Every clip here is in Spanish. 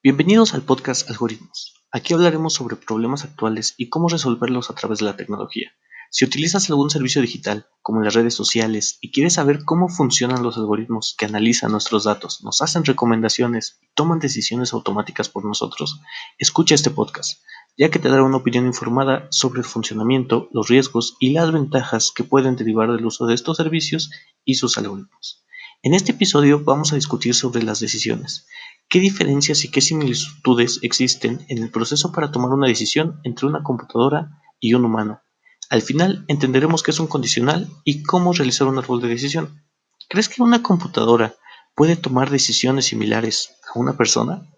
Bienvenidos al podcast Algoritmos. Aquí hablaremos sobre problemas actuales y cómo resolverlos a través de la tecnología. Si utilizas algún servicio digital, como las redes sociales, y quieres saber cómo funcionan los algoritmos que analizan nuestros datos, nos hacen recomendaciones y toman decisiones automáticas por nosotros, escucha este podcast, ya que te dará una opinión informada sobre el funcionamiento, los riesgos y las ventajas que pueden derivar del uso de estos servicios y sus algoritmos. En este episodio vamos a discutir sobre las decisiones. ¿Qué diferencias y qué similitudes existen en el proceso para tomar una decisión entre una computadora y un humano? Al final entenderemos qué es un condicional y cómo realizar un árbol de decisión. ¿Crees que una computadora puede tomar decisiones similares a una persona?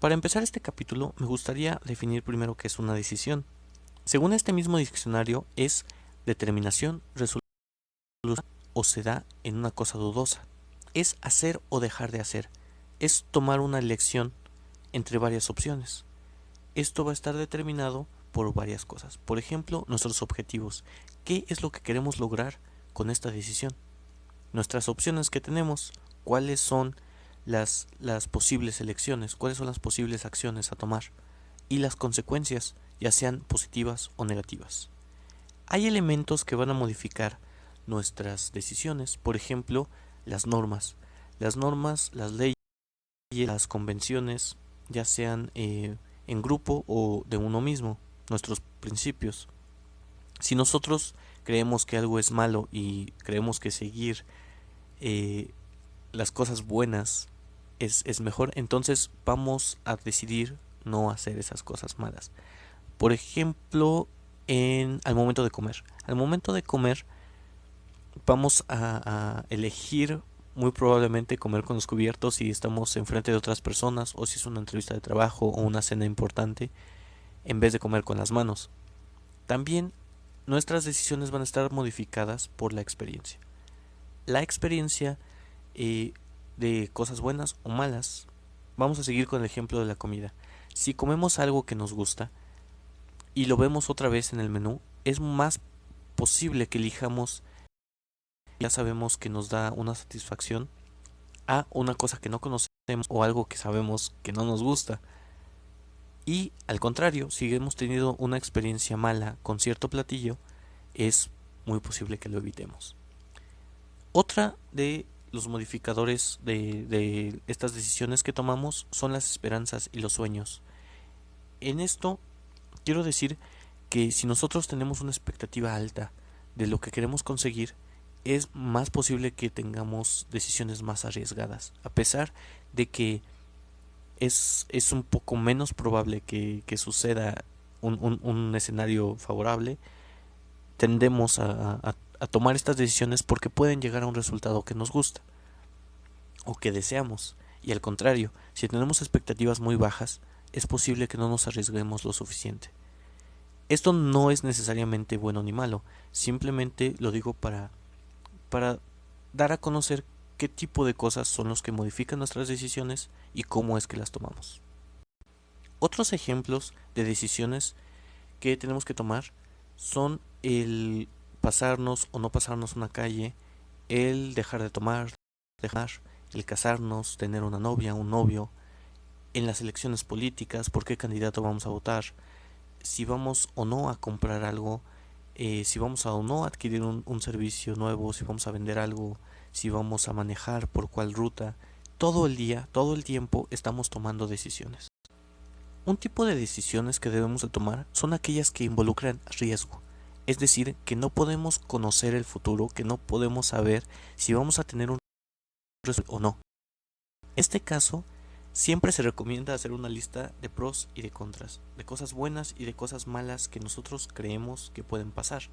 Para empezar este capítulo, me gustaría definir primero qué es una decisión. Según este mismo diccionario, es determinación, resolución o se da en una cosa dudosa. Es hacer o dejar de hacer. Es tomar una elección entre varias opciones. Esto va a estar determinado por varias cosas. Por ejemplo, nuestros objetivos. ¿Qué es lo que queremos lograr con esta decisión? Nuestras opciones que tenemos, cuáles son las posibles elecciones, cuáles son las posibles acciones a tomar y las consecuencias, ya sean positivas o negativas. Hay elementos que van a modificar nuestras decisiones, por ejemplo, las normas. Las normas, las leyes, las convenciones, ya sean en grupo o de uno mismo, nuestros principios. Si nosotros creemos que algo es malo y creemos que seguir eh, las cosas buenas es mejor, entonces vamos a decidir no hacer esas cosas malas. Por ejemplo, al momento de comer. Al momento de comer vamos a elegir muy probablemente comer con los cubiertos si estamos enfrente de otras personas o si es una entrevista de trabajo o una cena importante en vez de comer con las manos. También nuestras decisiones van a estar modificadas por la experiencia. La experiencia de cosas buenas o malas. Vamos a seguir con el ejemplo de la comida. Si comemos algo que nos gusta y lo vemos otra vez en el menú, es más posible que elijamos, ya sabemos que nos da una satisfacción, a una cosa que no conocemos o algo que sabemos que no nos gusta. Y al contrario, si hemos tenido una experiencia mala con cierto platillo, es muy posible que lo evitemos. Otra de los modificadores de estas decisiones que tomamos son las esperanzas y los sueños. En esto quiero decir que si nosotros tenemos una expectativa alta de lo que queremos conseguir, es más posible que tengamos decisiones más arriesgadas, a pesar de que es un poco menos probable que suceda un escenario favorable. Tendemos a tomar estas decisiones porque pueden llegar a un resultado que nos gusta o que deseamos. Y al contrario, si tenemos expectativas muy bajas, es posible que no nos arriesguemos lo suficiente. Esto no es necesariamente bueno ni malo, simplemente lo digo para dar a conocer qué tipo de cosas son los que modifican nuestras decisiones y cómo es que las tomamos. Otros ejemplos de decisiones que tenemos que tomar son el pasarnos o no pasarnos una calle, el dejar de tomar, el casarnos, tener una novia, un novio, en las elecciones políticas, por qué candidato vamos a votar, si vamos o no a comprar algo, si vamos a o no a adquirir un servicio nuevo, si vamos a vender algo, si vamos a manejar por cuál ruta. Todo el día, todo el tiempo estamos tomando decisiones. Un tipo de decisiones que debemos de tomar son aquellas que involucran riesgo, es decir, que no podemos conocer el futuro, que no podemos saber si vamos a tener un resultado o no. En este caso, siempre se recomienda hacer una lista de pros y de contras, de cosas buenas y de cosas malas que nosotros creemos que pueden pasar.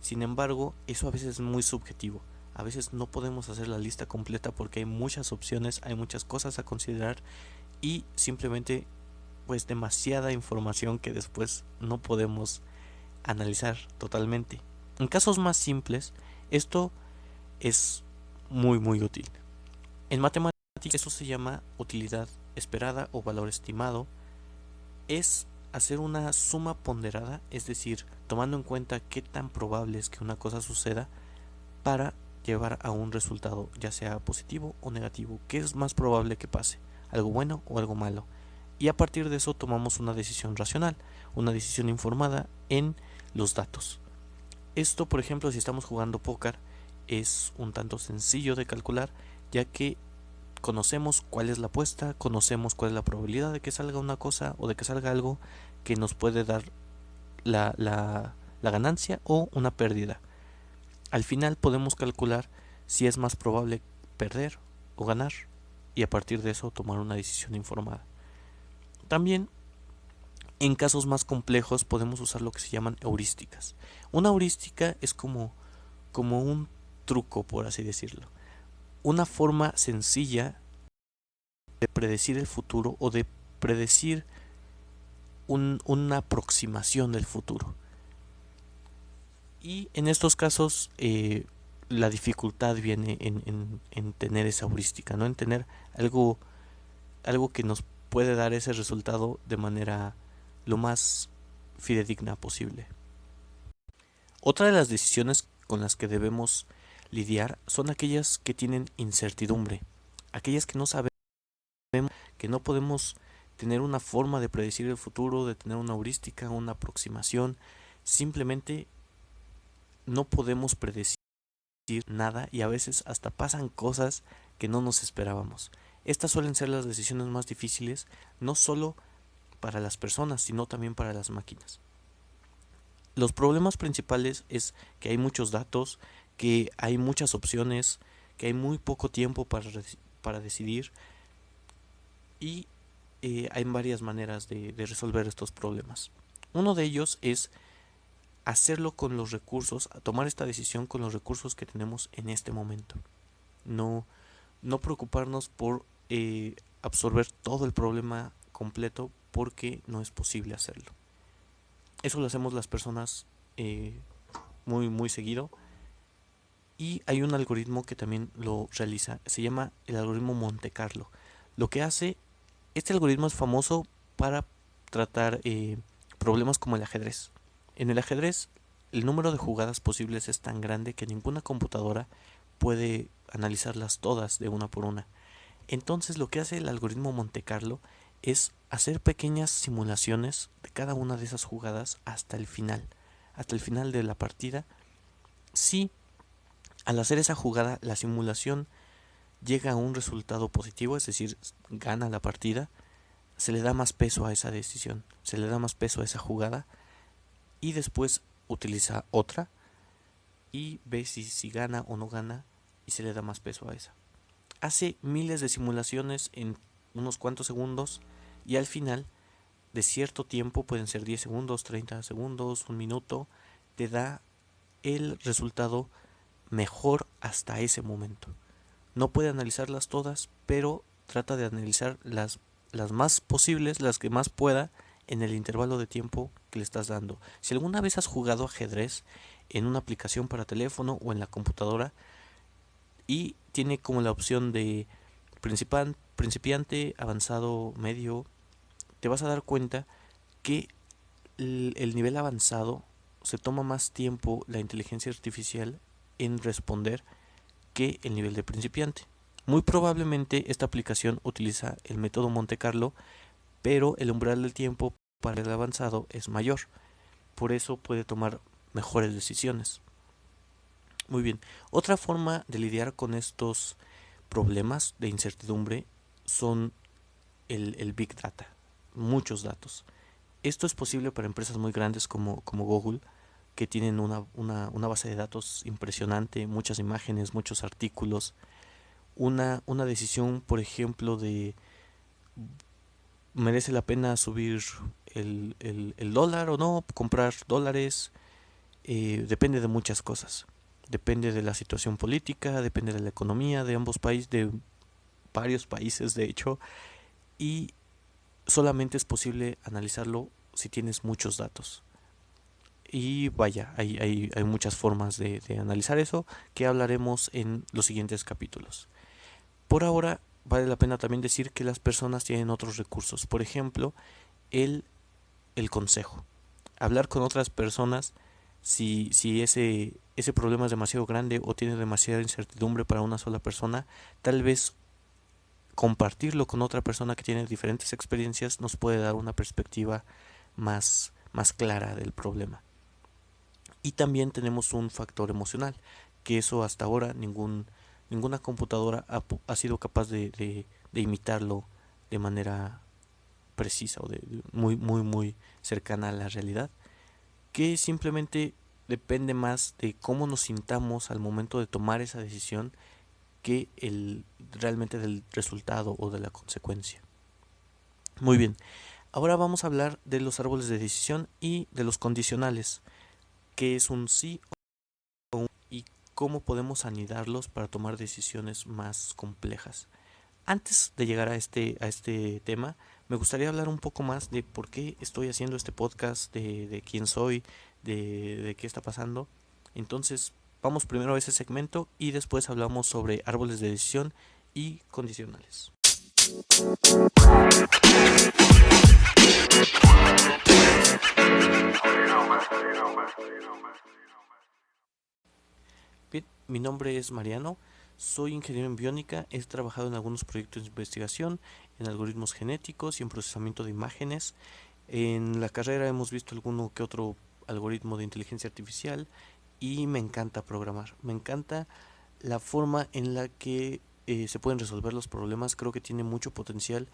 Sin embargo, eso a veces es muy subjetivo. A veces no podemos hacer la lista completa porque hay muchas opciones, hay muchas cosas a considerar y simplemente pues demasiada información que después no podemos analizar totalmente. En casos más simples, esto es muy útil. En matemáticas eso se llama utilidad esperada o valor estimado. Es hacer una suma ponderada, es decir, tomando en cuenta qué tan probable es que una cosa suceda para llevar a un resultado, ya sea positivo o negativo. ¿Qué es más probable que pase? ¿Algo bueno o algo malo? Y a partir de eso tomamos una decisión racional, una decisión informada en los datos. Esto, por ejemplo, si estamos jugando póker, es un tanto sencillo de calcular, ya que conocemos cuál es la apuesta, conocemos cuál es la probabilidad de que salga una cosa o de que salga algo que nos puede dar la ganancia o una pérdida. Al final podemos calcular si es más probable perder o ganar y a partir de eso tomar una decisión informada. También en casos más complejos podemos usar lo que se llaman heurísticas. Una heurística es como un truco, por así decirlo. Una forma sencilla de predecir el futuro o de predecir una aproximación del futuro. Y en estos casos la dificultad viene en tener esa heurística, ¿no? En tener algo que nos puede dar ese resultado de manera lo más fidedigna posible. Otra de las decisiones con las que debemos lidiar son aquellas que tienen incertidumbre, aquellas que no sabemos, que no podemos tener una forma de predecir el futuro, de tener una heurística, una aproximación. Simplemente no podemos predecir nada y a veces hasta pasan cosas que no nos esperábamos. Estas suelen ser las decisiones más difíciles, no solo para las personas, sino también para las máquinas. Los problemas principales es que hay muchos datos, que hay muchas opciones, que hay muy poco tiempo para decidir y hay varias maneras de resolver estos problemas. Uno de ellos es hacerlo con los recursos, tomar esta decisión con los recursos que tenemos en este momento. No preocuparnos por absorber todo el problema completo porque no es posible hacerlo. Eso lo hacemos las personas muy seguido. Y hay un algoritmo que también lo realiza, se llama el algoritmo Monte Carlo. Lo que hace, este algoritmo es famoso para tratar problemas como el ajedrez. En el ajedrez, el número de jugadas posibles es tan grande que ninguna computadora puede analizarlas todas de una por una. Entonces lo que hace el algoritmo Monte Carlo es hacer pequeñas simulaciones de cada una de esas jugadas hasta el final de la partida. Si al hacer esa jugada la simulación llega a un resultado positivo, es decir, gana la partida, se le da más peso a esa decisión, se le da más peso a esa jugada y después utiliza otra y ve si gana o no gana y se le da más peso a esa. Hace miles de simulaciones en unos cuantos segundos y al final de cierto tiempo, pueden ser 10 segundos, 30 segundos, un minuto, te da el resultado mejor hasta ese momento. No puede analizarlas todas, pero trata de analizar las más posibles, las que más pueda en el intervalo de tiempo que le estás dando. Si alguna vez has jugado ajedrez en una aplicación para teléfono o en la computadora y tiene como la opción de principiante, avanzado, medio, te vas a dar cuenta que el nivel avanzado se toma más tiempo la inteligencia artificial en responder que el nivel de principiante. Muy probablemente esta aplicación utiliza el método Monte Carlo, pero el umbral del tiempo para el avanzado es mayor. Por eso puede tomar mejores decisiones. Muy bien. Otra forma de lidiar con estos problemas de incertidumbre son el Big Data, muchos datos. Esto es posible para empresas muy grandes como Google, que tienen una base de datos impresionante, muchas imágenes, muchos artículos. Una decisión, por ejemplo, de merece la pena subir el dólar o no, comprar dólares, depende de muchas cosas. Depende de la situación política, depende de la economía de ambos países, de varios países de hecho, y solamente es posible analizarlo si tienes muchos datos. Y vaya, hay muchas formas de analizar eso que hablaremos en los siguientes capítulos. Por ahora, vale la pena también decir que las personas tienen otros recursos. Por ejemplo, el el consejo. Hablar con otras personas si ese problema es demasiado grande o tiene demasiada incertidumbre para una sola persona, tal vez compartirlo con otra persona que tiene diferentes experiencias nos puede dar una perspectiva más clara del problema. Y también tenemos un factor emocional, que eso hasta ahora ninguna computadora ha sido capaz de imitarlo de manera precisa o muy cercana a la realidad, que simplemente depende más de cómo nos sintamos al momento de tomar esa decisión que realmente del resultado o de la consecuencia. Muy bien, ahora vamos a hablar de los árboles de decisión y de los condicionales, que es un sí o un y cómo podemos anidarlos para tomar decisiones más complejas. Antes de llegar a este tema, me gustaría hablar un poco más de por qué estoy haciendo este podcast, de quién soy, de qué está pasando. Entonces, vamos primero a ese segmento y después hablamos sobre árboles de decisión y condicionales. Bien, mi nombre es Mariano, soy ingeniero en biónica, he trabajado en algunos proyectos de investigación, en algoritmos genéticos y en procesamiento de imágenes. En la carrera hemos visto alguno que otro algoritmo de inteligencia artificial y me encanta programar. Me encanta la forma en la que se pueden resolver los problemas. Creo que tiene mucho potencial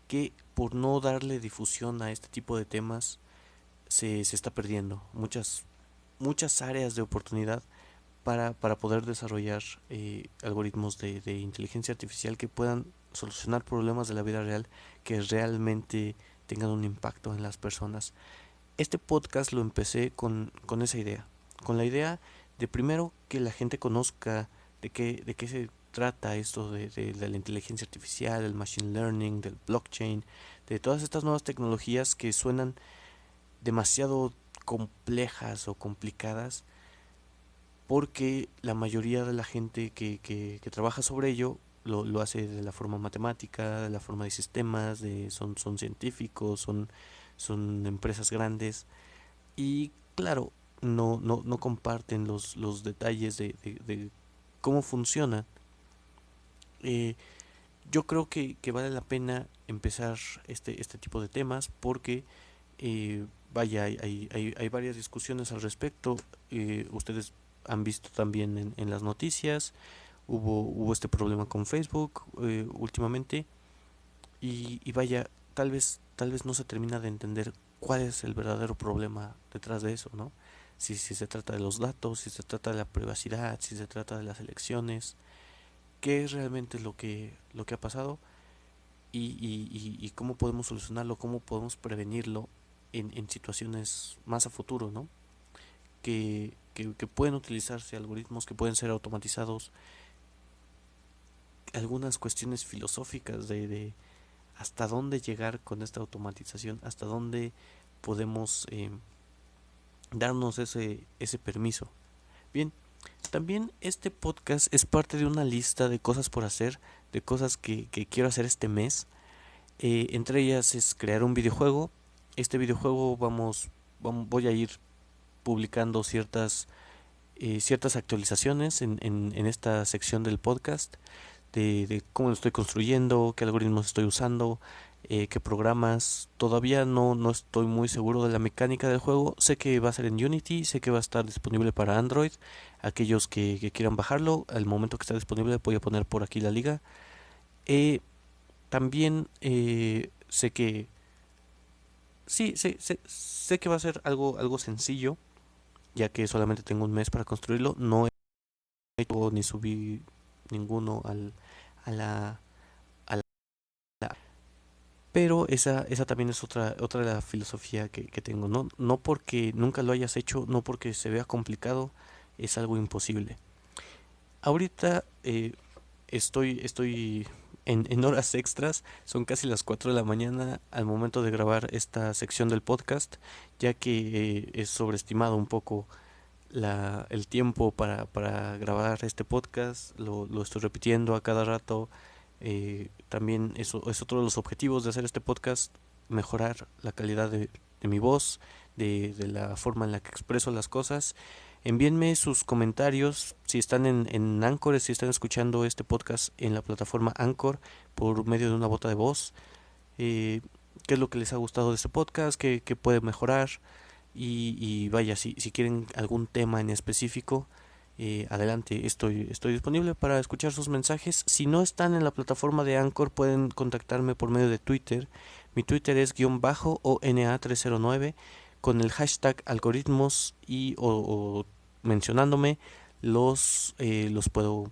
que por no darle difusión a este tipo de temas se está perdiendo. Muchas áreas de oportunidad para poder desarrollar algoritmos de inteligencia artificial que puedan solucionar problemas de la vida real que realmente tengan un impacto en las personas. Este podcast lo empecé con esa idea, con la idea de primero que la gente conozca de qué se trata esto de la inteligencia artificial, el machine learning, del blockchain, de todas estas nuevas tecnologías que suenan demasiado complejas o complicadas, porque la mayoría de la gente que trabaja sobre ello lo hace de la forma matemática, de la forma de sistemas, son científicos, son empresas grandes y claro, no comparten los detalles de cómo funciona. Eh, yo creo que vale la pena empezar este tipo de temas porque vaya, hay varias discusiones al respecto. Ustedes han visto también en las noticias, hubo este problema con Facebook últimamente y vaya, tal vez no se termina de entender cuál es el verdadero problema detrás de eso, ¿no? Si se trata de los datos, si se trata de la privacidad, si se trata de las elecciones, qué es realmente lo que ha pasado y cómo podemos solucionarlo, cómo podemos prevenirlo en situaciones más a futuro, ¿no? Que pueden utilizarse algoritmos que pueden ser automatizados, algunas cuestiones filosóficas de hasta dónde llegar con esta automatización, hasta dónde podemos darnos ese permiso. Bien, también este podcast es parte de una lista de cosas por hacer, de cosas que quiero hacer este mes. Entre ellas es crear un videojuego. Este videojuego voy a ir publicando ciertas actualizaciones en esta sección del podcast de cómo lo estoy construyendo, qué algoritmos estoy usando, qué programas. Todavía no estoy muy seguro de la mecánica del juego. Sé que va a ser en Unity, sé que va a estar disponible para Android. Aquellos que quieran bajarlo, al momento que está disponible voy a poner por aquí la liga. También sé que sí, sé que va a ser algo sencillo, ya que solamente tengo un mes para construirlo. No he hecho ni subí ninguno a la, a la- pero esa también es otra de la filosofía que tengo. No porque nunca lo hayas hecho, no porque se vea complicado, es algo imposible. Ahorita estoy en horas extras, son casi las 4 de la mañana al momento de grabar esta sección del podcast, ya que es sobreestimado un poco el tiempo para grabar este podcast, lo estoy repitiendo a cada rato. También eso es otro de los objetivos de hacer este podcast, mejorar la calidad de mi voz, de la forma en la que expreso las cosas. Envíenme sus comentarios si están en Anchor, si están escuchando este podcast en la plataforma Anchor por medio de una bota de voz. Qué es lo que les ha gustado de este podcast, qué puede mejorar. Y vaya, si quieren algún tema en específico, adelante, estoy disponible para escuchar sus mensajes. Si no están en la plataforma de Anchor, pueden contactarme por medio de Twitter. Mi Twitter es _ONA309 con el hashtag algoritmos o mencionándome los puedo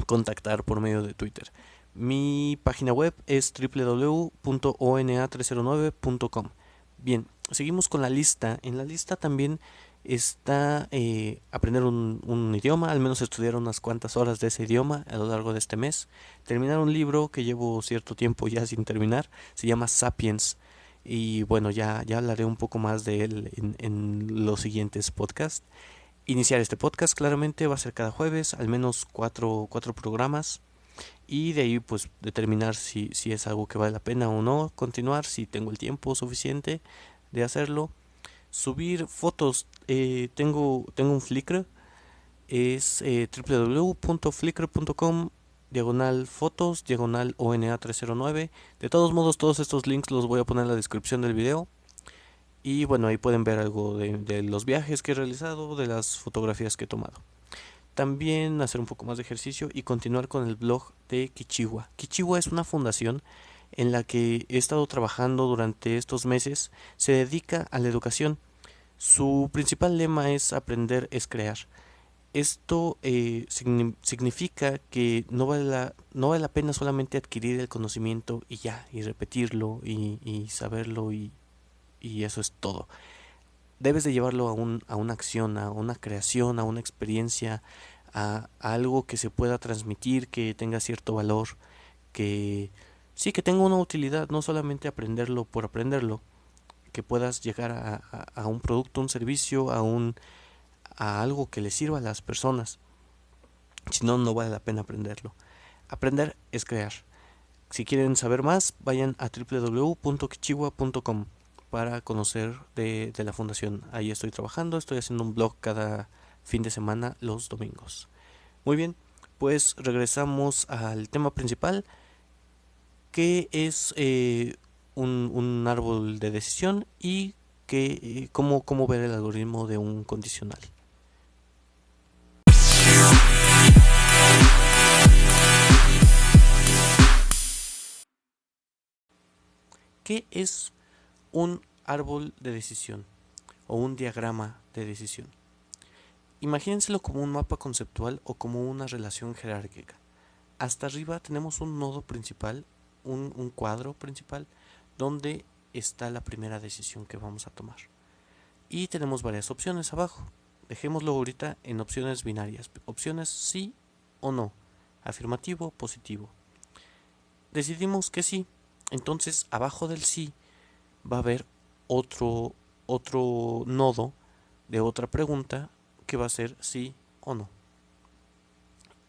contactar por medio de Twitter. Mi página web es www.ona309.com. Bien, seguimos con la lista. En la lista también está aprender un idioma, al menos estudiar unas cuantas horas de ese idioma a lo largo de este mes. Terminar un libro que llevo cierto tiempo ya sin terminar, se llama Sapiens. Y bueno, ya hablaré un poco más de él en los siguientes podcasts. Iniciar este podcast claramente va a ser cada jueves, al menos cuatro programas. Y de ahí pues determinar si es algo que vale la pena o no continuar, si tengo el tiempo suficiente de hacerlo. Subir fotos, tengo un Flickr, es www.flickr.com /fotos /ONA309. De todos modos, todos estos links los voy a poner en la descripción del video. Y bueno, ahí pueden ver algo de los viajes que he realizado, de las fotografías que he tomado. También hacer un poco más de ejercicio y continuar con el blog de Kichiwa. Kichiwa es una fundación en la que he estado trabajando durante estos meses. Se dedica a la educación. Su principal lema es aprender es crear. Esto significa que no vale la pena solamente adquirir el conocimiento y ya, y repetirlo y saberlo y eso es todo. Debes de llevarlo a una acción, a una creación, a una experiencia, a algo que se pueda transmitir, que tenga cierto valor, que sí, que tenga una utilidad, no solamente aprenderlo por aprenderlo, que puedas llegar a un producto, un servicio, a algo que le sirva a las personas. Si no, no vale la pena aprenderlo. Aprender es crear. Si quieren saber más, vayan a www.kichiwa.com para conocer de la fundación. Ahí estoy trabajando, estoy haciendo un blog cada fin de semana los domingos. Muy bien, pues regresamos al tema principal, que es un árbol de decisión y cómo ver el algoritmo de un condicional. ¿Qué es un árbol de decisión o un diagrama de decisión? Imagínenselo como un mapa conceptual o como una relación jerárquica. Hasta arriba tenemos un nodo principal, un cuadro principal, donde está la primera decisión que vamos a tomar. Y tenemos varias opciones abajo. Dejémoslo ahorita en opciones binarias. Opciones sí o no. Afirmativo, positivo. Decidimos que sí. Entonces abajo del sí va a haber otro nodo de otra pregunta que va a ser sí o no.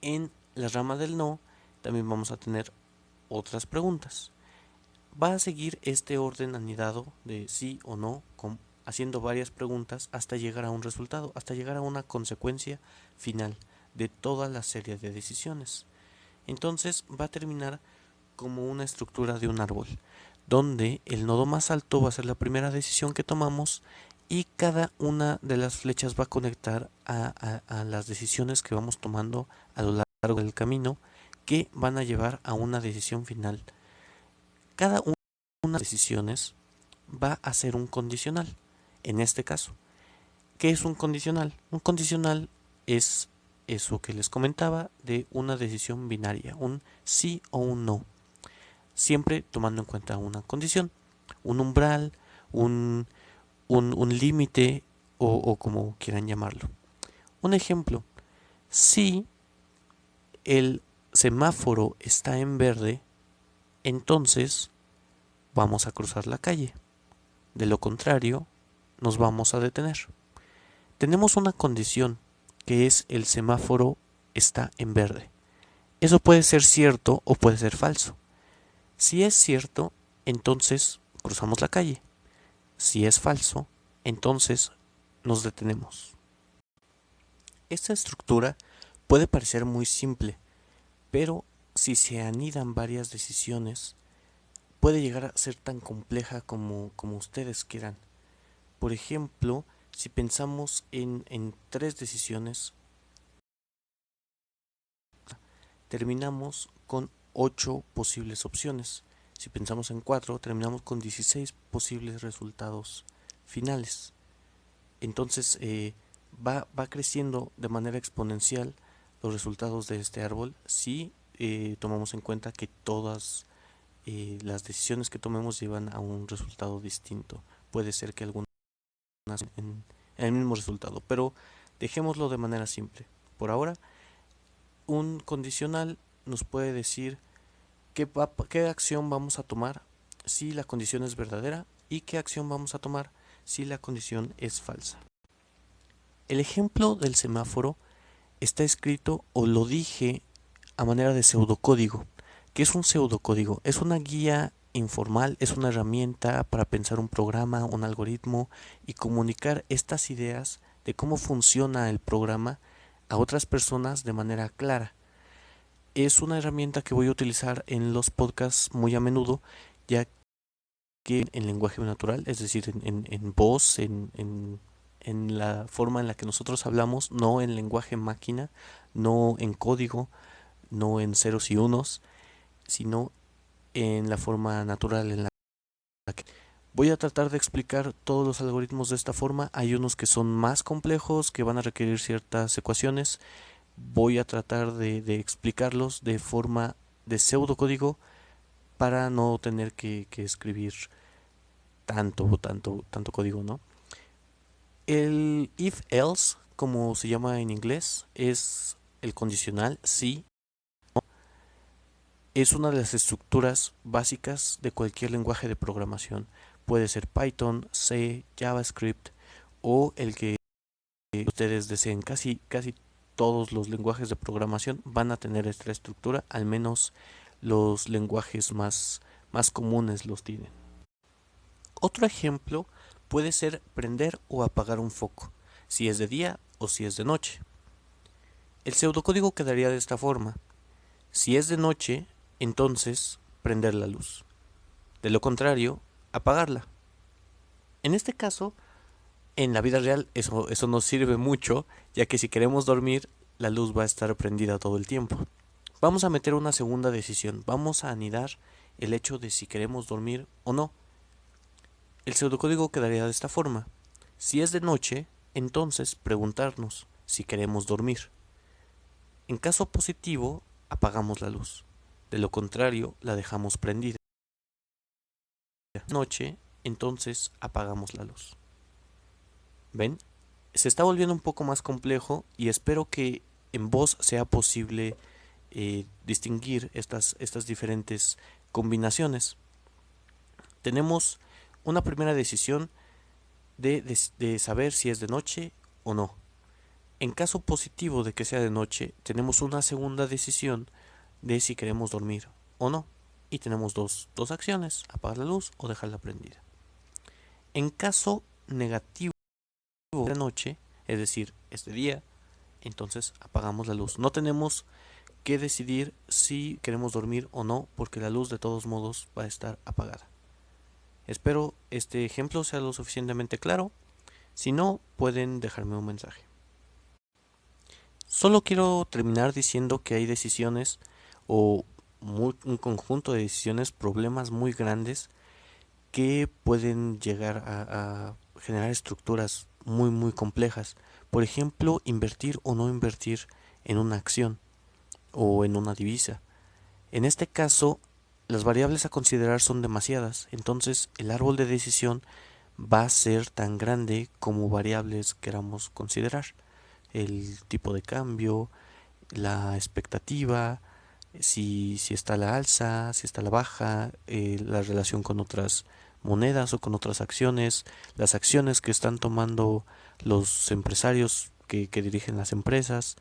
En la rama del no también vamos a tener otras preguntas. Va a seguir este orden anidado de sí o no, haciendo varias preguntas hasta llegar a un resultado, hasta llegar a una consecuencia final de toda la serie de decisiones. Entonces va a terminar como una estructura de un árbol, donde el nodo más alto va a ser la primera decisión que tomamos y cada una de las flechas va a conectar a las decisiones que vamos tomando a lo largo del camino, que van a llevar a una decisión final. Cada una de las decisiones va a ser un condicional. En este caso, ¿qué es un condicional? Un condicional es eso que les comentaba de una decisión binaria, un sí o un no, siempre tomando en cuenta una condición, un umbral, un límite o como quieran llamarlo. Un ejemplo, si el semáforo está en verde, entonces vamos a cruzar la calle. De lo contrario, nos vamos a detener. Tenemos una condición que es el semáforo está en verde. Eso puede ser cierto o puede ser falso. Si es cierto, entonces cruzamos la calle. Si es falso, entonces nos detenemos. Esta estructura puede parecer muy simple, pero si se anidan varias decisiones, puede llegar a ser tan compleja como ustedes quieran. Por ejemplo, si pensamos en 3 decisiones, terminamos con 8 posibles opciones. Si pensamos en 4, terminamos con 16 posibles resultados finales. Entonces va creciendo de manera exponencial los resultados de este árbol si tomamos en cuenta que todas las decisiones que tomemos llevan a un resultado distinto. Puede ser que algunas en el mismo resultado, pero dejémoslo de manera simple. Por ahora, un condicional nos puede decir qué acción vamos a tomar si la condición es verdadera y qué acción vamos a tomar si la condición es falsa. El ejemplo del semáforo está escrito o lo dije a manera de pseudocódigo. ¿Qué es un pseudocódigo? Es una guía informal, es una herramienta para pensar un programa, un algoritmo y comunicar estas ideas de cómo funciona el programa a otras personas de manera clara. Es una herramienta que voy a utilizar en los podcasts muy a menudo, ya que en lenguaje natural, es decir, en voz, en la forma en la que nosotros hablamos, no en lenguaje máquina, no en código, no en ceros y unos, sino en la forma natural en la que voy a tratar de explicar todos los algoritmos de esta forma. Hay unos que son más complejos, que van a requerir ciertas ecuaciones. Voy a tratar de explicarlos de forma de pseudocódigo para no tener que escribir tanto código, ¿no? El if else, como se llama en inglés, es el condicional si. Es una de las estructuras básicas de cualquier lenguaje de programación. Puede ser Python, C, JavaScript o el que ustedes deseen. Casi todos los lenguajes de programación van a tener esta estructura, al menos los lenguajes más comunes los tienen. Otro ejemplo puede ser prender o apagar un foco, si es de día o si es de noche. El pseudocódigo quedaría de esta forma. Si es de noche, entonces prender la luz. De lo contrario, apagarla. En este caso, en la vida real eso nos sirve mucho, ya que si queremos dormir, la luz va a estar prendida todo el tiempo. Vamos a meter una segunda decisión. Vamos a anidar el hecho de si queremos dormir o no. El pseudocódigo quedaría de esta forma. Si es de noche, entonces preguntarnos si queremos dormir. En caso positivo, apagamos la luz. De lo contrario, la dejamos prendida. Noche, entonces apagamos la luz. ¿Ven? Se está volviendo un poco más complejo y espero que en voz sea posible distinguir estas diferentes combinaciones. Tenemos una primera decisión de saber si es de noche o no. En caso positivo de que sea de noche, tenemos una segunda decisión de si queremos dormir o no. Y tenemos dos acciones, apagar la luz o dejarla prendida. En caso negativo de noche, es decir, es de día, entonces apagamos la luz. No tenemos que decidir si queremos dormir o no, porque la luz de todos modos va a estar apagada. Espero este ejemplo sea lo suficientemente claro. Si no, pueden dejarme un mensaje. Solo quiero terminar diciendo que hay decisiones o un conjunto de decisiones, problemas muy grandes que pueden llegar a generar estructuras muy complejas. Por ejemplo, invertir o no invertir en una acción o en una divisa. En este caso, las variables a considerar son demasiadas, entonces el árbol de decisión va a ser tan grande como variables queramos considerar. El tipo de cambio, la expectativa, si está a la alza, si está a la baja, la relación con otras monedas o con otras acciones, las acciones que están tomando los empresarios que dirigen las empresas,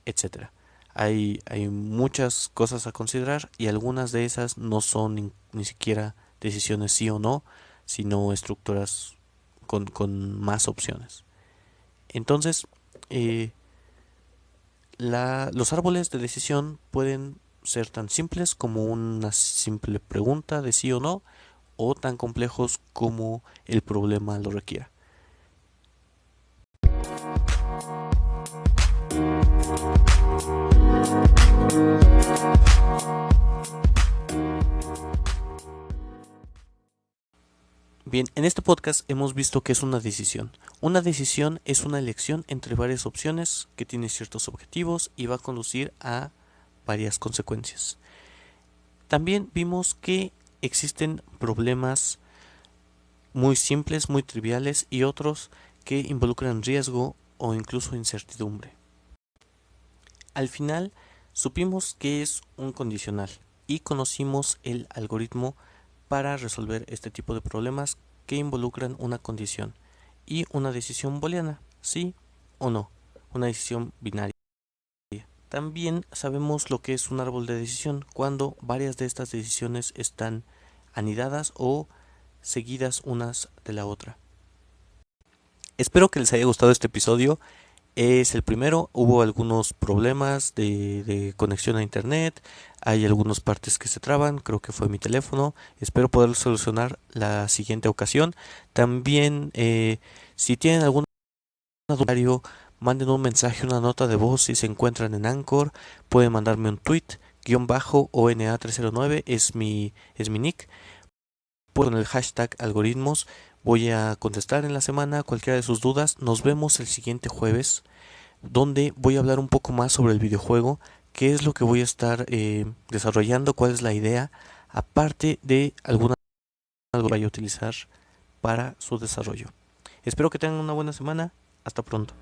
etcétera. Hay muchas cosas a considerar y algunas de esas no son ni siquiera decisiones sí o no, sino estructuras con más opciones. Entonces, los árboles de decisión pueden ser tan simples como una simple pregunta de sí o no, o tan complejos como el problema lo requiera. Bien, en este podcast hemos visto que es una decisión. Una decisión es una elección entre varias opciones que tiene ciertos objetivos y va a conducir a varias consecuencias. También vimos que existen problemas muy simples, muy triviales y otros que involucran riesgo o incluso incertidumbre. Al final supimos que es un condicional y conocimos el algoritmo para resolver este tipo de problemas que involucran una condición y una decisión booleana, sí o no, una decisión binaria. También sabemos lo que es un árbol de decisión cuando varias de estas decisiones están anidadas o seguidas unas de la otra. Espero que les haya gustado este episodio. Es el primero, hubo algunos problemas de conexión a internet, hay algunas partes que se traban, creo que fue mi teléfono, espero poder solucionar la siguiente ocasión. También si tienen algún duda, manden un mensaje, una nota de voz si se encuentran en Anchor, pueden mandarme un tweet, _ONA309 es mi nick, con el hashtag algoritmos. Voy a contestar en la semana cualquiera de sus dudas. Nos vemos el siguiente jueves, donde voy a hablar un poco más sobre el videojuego, qué es lo que voy a estar desarrollando, cuál es la idea, aparte de alguna que vaya a utilizar para su desarrollo. Espero que tengan una buena semana. Hasta pronto.